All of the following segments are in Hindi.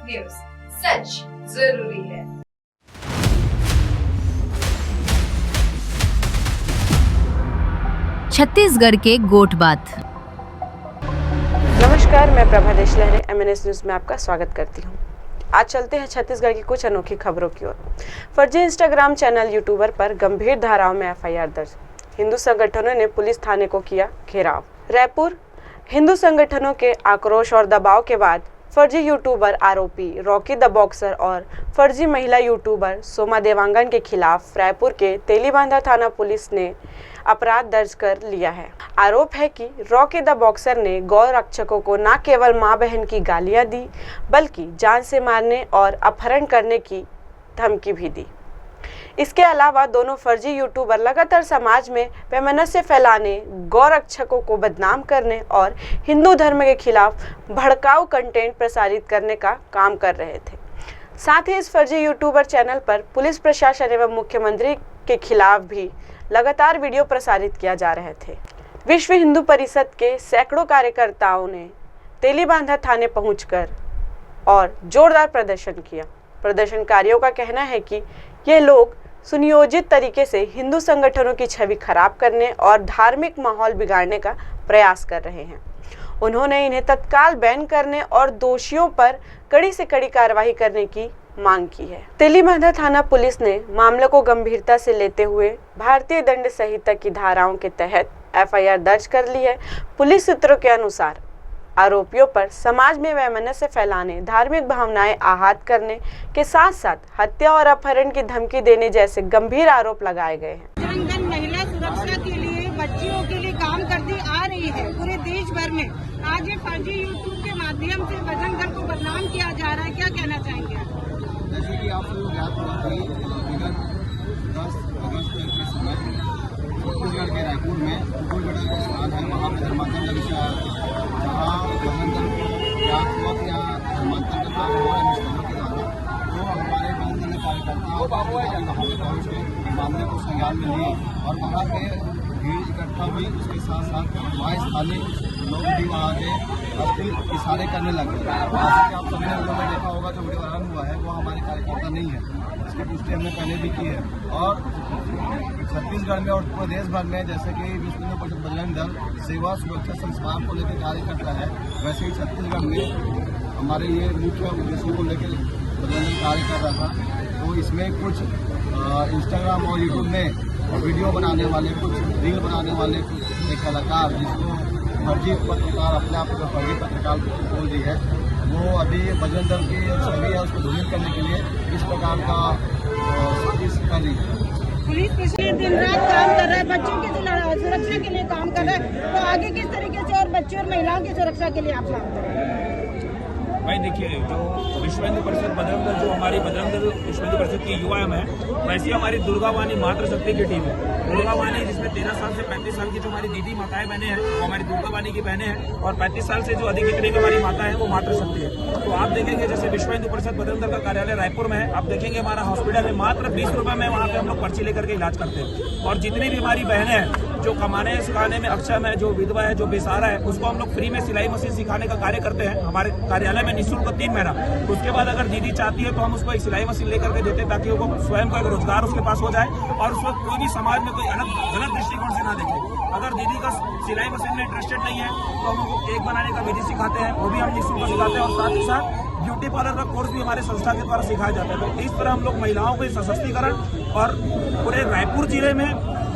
न्यूज, सच जरूरी है। छत्तीसगढ़ के गोट बात। नमस्कार, मैं प्रभा देशलहरे MNS न्यूज में आपका स्वागत करती हूँ। आज चलते हैं छत्तीसगढ़ की कुछ अनोखी खबरों की ओर। फर्जी इंस्टाग्राम चैनल यूट्यूबर पर गंभीर धाराओं में FIR दर्ज। हिंदू संगठनों ने पुलिस थाने को किया घेराव। रायपुर। हिंदू संगठनों के आक्रोश और दबाव के बाद फर्जी यूट्यूबर आरोपी रॉकी द बॉक्सर और फर्जी महिला यूट्यूबर सोमा देवांगन के खिलाफ रायपुर के तेलीबांधा थाना पुलिस ने अपराध दर्ज कर लिया है। आरोप है कि रॉकी द बॉक्सर ने गौ रक्षकों को न केवल मां बहन की गालियां दी, बल्कि जान से मारने और अपहरण करने की धमकी भी दी। इसके अलावा दोनों फर्जी यूट्यूबर लगातार समाज में वैमनस्य फैलाने, गौ रक्षकों को बदनाम करने और हिंदू धर्म के खिलाफ भड़काऊ कंटेंट प्रसारित करने का काम कर रहे थे। साथ ही इस फर्जी यूट्यूबर चैनल पर पुलिस प्रशासन एवं मुख्यमंत्री के खिलाफ भी लगातार वीडियो प्रसारित किया जा रहे थे। विश्व हिंदू परिषद के सैकड़ों कार्यकर्ताओं ने तेलीबांधा थाने पहुंचकर और जोरदार प्रदर्शन किया। प्रदर्शनकारियों का कहना है कि ये लोग सुनियोजित तरीके से हिंदू संगठनों की छवि खराब करने और धार्मिक माहौल बिगाड़ने का प्रयास कर रहे हैं। उन्होंने इन्हें तत्काल बैन करने और दोषियों पर कड़ी से कड़ी कार्रवाई करने की मांग की है। तेलीबांधा थाना पुलिस ने मामले को गंभीरता से लेते हुए भारतीय दंड संहिता की धाराओं के तहत FIR दर्ज कर ली है। पुलिस सूत्रों के अनुसार आरोपियों पर समाज में वैमनस्य फैलाने, धार्मिक भावनाएं आहत करने के साथ साथ हत्या और अपहरण की धमकी देने जैसे गंभीर आरोप लगाए गए हैं। संगठन महिला सुरक्षा के लिए, बच्चियों के लिए काम करती आ रही है पूरे देश भर में। आज ये फर्जी यूट्यूब के माध्यम से बजरंग दल को बदनाम किया जा रहा है, क्या कहना चाहेंगे आप? जैसे कि आप लोग याद होगा कि विगत 10 अगस्त के समय छत्तीसगढ़ के रायपुर में कोई बड़ा स्थान है, वहाँ पर धर्मांतरण का जहाँ बजरंग दल को याद हुआ कि यहाँ धर्मांतरण का हुआ है मुस्लिमों के द्वारा, तो हमारे बजरंग दल कार्यकर्ताओं मामले को संज्ञान में लिए और वहाँ पे भीड़ इकट्ठा हुई। उसके साथ साथ वहाँ स्थानीय लोग भी वहाँ के अपनी इशारे करने लगे। जैसे कि आप सबने लोगों ने देखा होगा, जो वीडियो वायरल हुआ है वो हमारे कार्यकर्ता नहीं है, इसकी पुष्टि हमने पहले भी की है। और छत्तीसगढ़ में और पूरे देश भर में जैसे कि विश्व हिंदू परिषद बजरंग दल सेवा सुरक्षा संस्कार को लेकर कार्य करता है, वैसे ही छत्तीसगढ़ में हमारे ये मुख्य उद्देश्यों को लेकर बजरंग दल कार्य कर रहा था। तो इसमें कुछ इंस्टाग्राम और यूट्यूब में वीडियो बनाने वाले, कुछ रील बनाने वाले एक कलाकार, जिसको फर्जी पत्रकार अपने आप को फर्जी पत्रकार बोल दी है, वो अभी बजरंग दल की छवि है उसको धूमिल करने के लिए इस प्रकार का कोशिश कर रही है। पुलिस पिछले दिन रात काम कर रहा है, बच्चों की सुरक्षा के लिए काम कर रहा है, तो आगे किस तरीके से और बच्चों और महिलाओं की सुरक्षा के लिए आप काम कर रहे हैं? भाई देखिए, जो विश्व हिंदू परिषद बजरंग दल, जो हमारी बजरंग दल विश्व हिंदू परिषद की युवा है, वैसी हमारी दुर्गा वाणी मातृ शक्ति की टीम है। दुर्गा वाणी जिसमें 13 साल से 35 साल की जो हमारी दीदी माताएं बहनें हैं वो हमारी दुर्गा वाणी की बहनें हैं, और 35 साल से जो अधिक जितनी हमारी माता है वो मातृ शक्ति है। तो आप देखेंगे जैसे विश्व हिंदू परिषद बजरंग दल का कार्यालय रायपुर में है, आप देखेंगे हमारा हॉस्पिटल है, मात्र 20 रुपये में वहाँ पे हम लोग पर्ची लेकर के इलाज करते हैं। और जितनी भी हमारी बहनें हैं जो कमाने सिखाने में अक्षम है, जो विधवा है, जो बेसहारा है, उसको हम लोग फ्री में सिलाई मशीन सिखाने का कार्य करते हैं हमारे कार्यालय में निःशुल्क 3 महीना। उसके बाद अगर दीदी चाहती है तो हम उसको एक सिलाई मशीन लेकर के देते हैं, ताकि वो स्वयं का एक रोजगार उसके पास हो जाए और उसको कोई भी समाज में कोई गलत दृष्टिकोण से ना देखे। अगर दीदी का सिलाई मशीन में इंटरेस्टेड नहीं है तो हम उनको केक बनाने का विधि सिखाते हैं, वो भी हम निःशुल्क सिखाते हैं, और साथ ही साथ ब्यूटी पार्लर का कोर्स भी हमारे संस्था के द्वारा सिखाया जाता है। तो इस तरह हम लोग महिलाओं के सशक्तिकरण और पूरे रायपुर जिले में,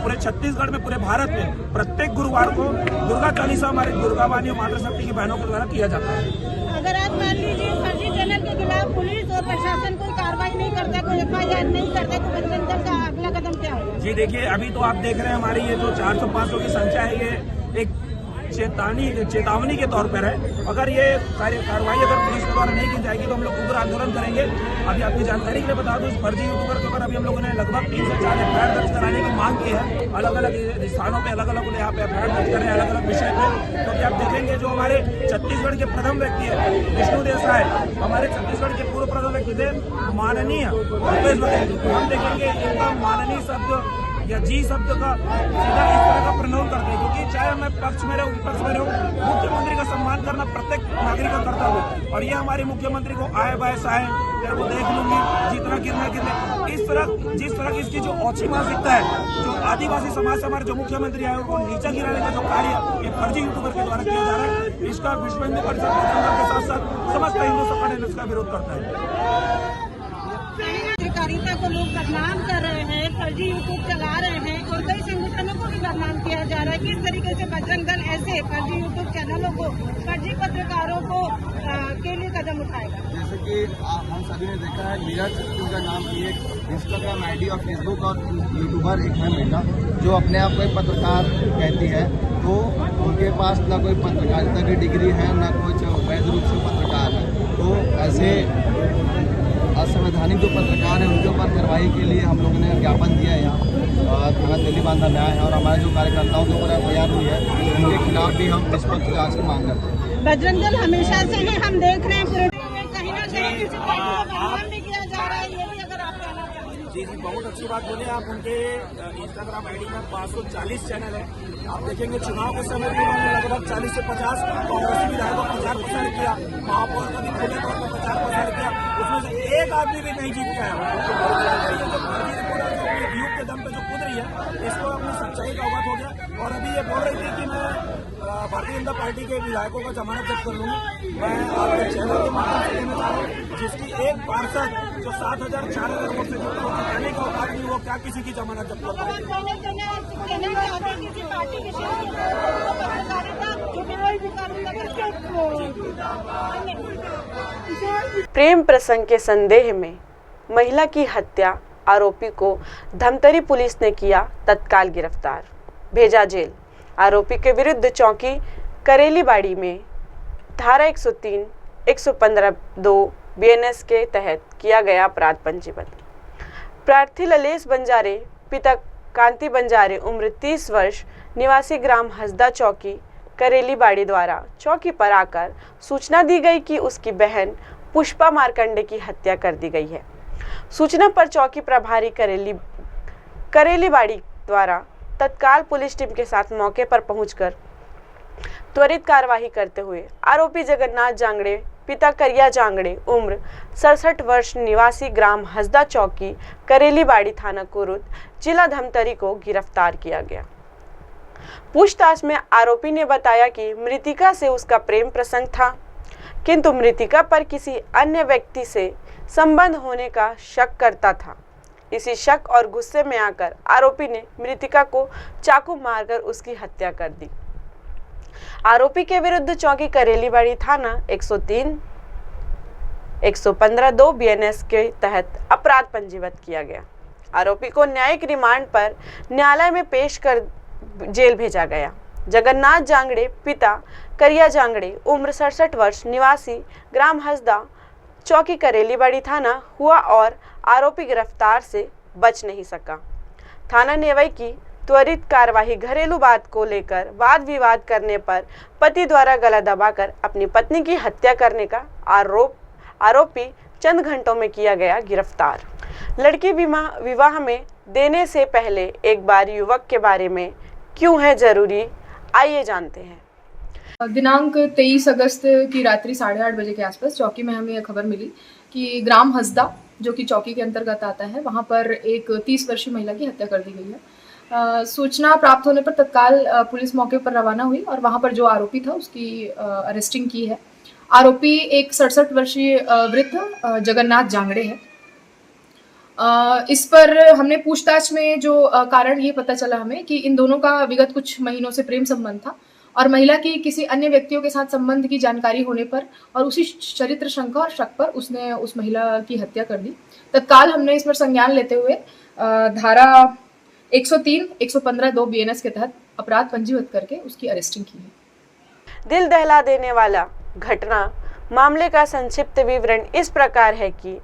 पूरे छत्तीसगढ़ में, पूरे भारत में प्रत्येक गुरुवार को दुर्गा चालीसा हमारी दुर्गा वाणी और मातृ शक्ति की बहनों के द्वारा किया जाता है। अगर आप मान लीजिए फर्जी चैनल के खिलाफ पुलिस और प्रशासन कोई कार्रवाई नहीं करता, कोई FIR नहीं करता, तो बजरंग दल का अगला कदम क्या होगा? जी देखिए, अभी तो आप देख रहे हैं हमारी ये जो 400-500 की संख्या है, ये एक चेतावनी के तौर पर है। अगर ये कार्रवाई अगर पुलिस के द्वारा नहीं की जाएगी तो हम लोग उग्र आंदोलन करेंगे। अभी आपकी जानकारी के लिए बता दूं, इस फर्जी यूट्यूबर के ऊपर अभी हम लोगों ने लगभग 3 से 4 FIR दर्ज कराने की मांग की है। अलग अलग स्थानों पे अलग अलग यहाँ पे FIR दर्ज कर रहे हैं, अलग अलग विषय पे। क्योंकि आप देखेंगे जो हमारे छत्तीसगढ़ के प्रथम व्यक्ति है विष्णु देसाई, हमारे छत्तीसगढ़ के पूर्व प्रथम व्यक्ति थे माननीय भूपेश बघेल। हम देखेंगे इनका माननीय शब्द या जी शब्द का सीधा इस तरह का प्रनोट करते हैं, क्योंकि चाहे मैं पक्ष में रहूं विपक्ष में रहूं, मुख्यमंत्री का सम्मान करना प्रत्येक नागरिक का कर्तव्य है। और ये हमारे मुख्यमंत्री को आए बाय साए तेरे को देख लूंगी, जितना गिरना गिरने, जिस तरह की इसकी जो ओछी मानसिकता है, जो आदिवासी समाज से हमारे जो मुख्यमंत्री है उनको नीचा गिराने का जो कार्य ये फर्जी यूट्यूबर के द्वारा किया जा रहा है, इसका विश्व हिंदू परिषद के साथ साथ समस्त हिंदू संगठन इसका विरोध करता है। पत्रकारिता को लोग बदनाम कर रहे हैं, फर्जी यूट्यूब चला रहे हैं और कई संगठनों को भी बदनाम किया जा रहा है। किस तरीके से बजरंग दल ऐसे फर्जी यूट्यूब चैनलों को, फर्जी पत्रकारों को के लिए कदम उठाएगा? जैसे कि हम सभी ने देखा है, नीरज का नाम की एक इंस्टाग्राम आईडी और फेसबुक और यूट्यूबर एक है महिला जो अपने आप को एक पत्रकार कहती है, तो उनके पास ना कोई पत्रकारिता की डिग्री है ना कुछ वैध रूप से पत्रकार है। तो ऐसे असंवैधानिक जो पत्रकार हैं उनके ऊपर कार्रवाई के लिए हम लोगों ने ज्ञापन दिया है यहाँ थाना दिल्ली बांधा में आए हैं, और हमारे जो कार्यकर्ताओं के ऊपर एफआईआर हुई है उनके खिलाफ भी हम निष्पक्ष जांच की मांग करते हैं। बजरंग दल हमेशा से ही हम देख रहे हैं पूरे में कहीं ना कहीं किसी पार्टी को बदनाम भी किया जा रहा है, ये भी अगर आप कहना चाहें। जी बहुत अच्छी बात बोले आप। उनके इंस्टाग्राम आईडी में 540 चैनल है। आप देखेंगे चुनाव के समय भी उन्होंने लगभग 40 से 50 कांग्रेसी विधायकों को प्रचार किया, महापौर का भी खुले तौर पर प्रचार किया, उसमें से एक आदमी भी नहीं जीत के आया। युग के दम पे जो कूद रही है, इसको अपनी सच्चाई का अवगत हो गया। और अभी ये बोल रही थी कि मैं भारतीय जनता पार्टी के विधायकों का जमानत जब्त कर लूंगी। मैं आपके चैनल के माध्यम से कहना चाह रहा हूँ, जिसकी एक पार्षद जो 7,000-4,000 वोट से जिताने का औकात नहीं, वो क्या किसी की जमानत जब्त कर प्रेम प्रसंग के संदेह में महिला की हत्या, आरोपी को धमतरी पुलिस ने किया तत्काल गिरफ्तार, भेजा जेल। आरोपी के विरुद्ध चौकी करेलीबाड़ी में धारा 103, 115(2) BNS के तहत किया गया अपराध पंजीबद्ध। प्रार्थी ललेश बंजारे, पिता कांति बंजारे, उम्र 30 वर्ष, निवासी ग्राम हसदा चौकी करेलीबाड़ी द्वारा चौकी पर आकर सूचना दी गई कि उसकी बहन पुष्पा मार्कंडे की हत्या कर दी गई है। सूचना पर चौकी प्रभारी करेलीबाड़ी द्वारा तत्काल पुलिस टीम के साथ मौके पर पहुंचकर त्वरित कार्यवाही करते हुए आरोपी जगन्नाथ जांगड़े, पिता करिया जांगड़े, उम्र 67 वर्ष, निवासी ग्राम हसदा चौकी करेलीबाड़ी, थाना कुरुद, जिला धमतरी को गिरफ्तार किया गया। पूछताछ में आरोपी ने बताया कि मृतिका से उसका प्रेम प्रसंग था, किंतु मृतिका पर किसी अन्य व्यक्ति से संबंध होने का शक करता था। इसी शक और गुस्से में आकर आरोपी ने मृतिका को चाकू मारकर उसकी हत्या कर दी। आरोपी के विरुद्ध चौकी करेलीबाड़ी थाना 103, 115(2) BNS के तहत अपराध पंजीबद्ध किया गया। आरोपी को न्यायिक रिमांड पर न्यायालय में पेश कर जेल भेजा गया। जगन्नाथ जांगड़े, पिता करिया जांगड़े, उम्र 67 वर्ष, निवासी ग्राम हसदा चौकी करेलीबाड़ी थाना हुआ और आरोपी गिरफ्तार से बच नहीं सका। थाना नेवई की त्वरित कार्यवाही घरेलू बात को लेकर वाद विवाद करने पर पति द्वारा गला दबाकर अपनी पत्नी की हत्या करने का आरोपी चंद घंटों में किया गया गिरफ्तार। लड़की विवाह में देने से पहले एक बार युवक के बारे में क्यों है जरूरी, आइए जानते हैं। दिनांक 23 अगस्त की रात्रि 8:30 बजे के आसपास चौकी में हमें यह खबर मिली कि ग्राम हसदा, जो कि चौकी के अंतर्गत आता है, वहां पर एक 30 वर्षीय महिला की हत्या कर दी गई है। सूचना प्राप्त होने पर तत्काल पुलिस मौके पर रवाना हुई और वहां पर जो आरोपी था उसकी अरेस्टिंग की है। आरोपी एक 67 वर्षीय वृद्ध जगन्नाथ जांगड़े है। इस पर हमने पूछताछ में जो कारण ये पता चला हमें कि इन दोनों का विगत कुछ महीनों से प्रेम संबंध था और महिला की किसी अन्य व्यक्तियों के साथ संबंध की जानकारी होने पर और उसी चरित्र शंका और शक पर उसने उस महिला की हत्या कर दी। तत्काल हमने इस पर संज्ञान लेते हुए धारा 103, 115(2) BNS के तहत अपराध पंजीबद्ध करके उसकी अरेस्टिंग की है। दिल दहला देने वाला घटना मामले का संक्षिप्त विवरण इस प्रकार है कि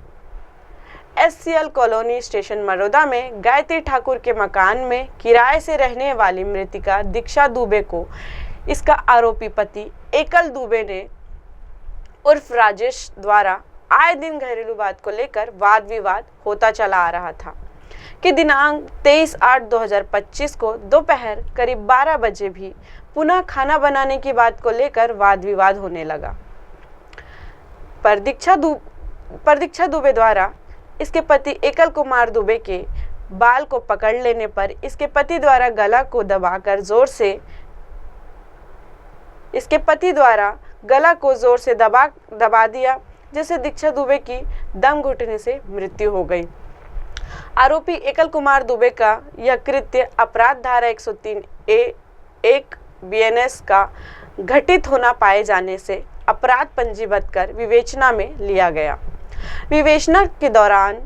SCL कॉलोनी स्टेशन मरोदा में गायत्री ठाकुर के मकान में किराए से रहने वाली मृतिका दीक्षा दुबे को इसका आरोपी पति एकल दुबे ने उर्फ राजेश द्वारा आए दिन घरेलू बात को लेकर वाद विवाद होता चला आ रहा था। कि दिनांक 23/8/2025 को दोपहर करीब 12 बजे भी पुनः खाना बनाने की बात को लेकर वाद विवाद होने लगा। प्रतीक्षा दुबे द्वारा इसके पति एकल कुमार दुबे के बाल को पकड़ लेने पर इसके पति द्वारा गला को दबाकर जोर से दबा दिया, जिससे दीक्षा दुबे की दम घुटने से मृत्यु हो गई। आरोपी एकल कुमार दुबे का यह कृत्य अपराध धारा 103A(1) BNS का घटित होना पाए जाने से अपराध पंजीबद्ध कर विवेचना में लिया गया। विवेचना के दौरान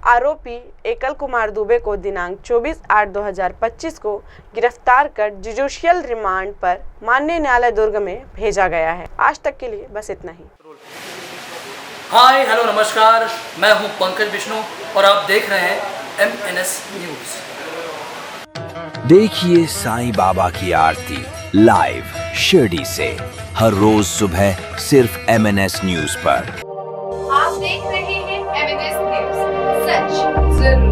आरोपी एकल कुमार दुबे को दिनांक 24/8/2025 को गिरफ्तार कर जुडिशियल रिमांड पर माननीय न्यायालय दुर्ग में भेजा गया है। आज तक के लिए बस इतना ही। हाय हेलो नमस्कार, मैं हूं पंकज विष्णु और आप देख रहे हैं MNS न्यूज। देखिए साईं बाबा की आरती लाइव शिरडी से हर रोज सुबह सिर्फ MNS न्यूज पर। आप देख रहे हैं MNS न्यूज, सच जरूरी।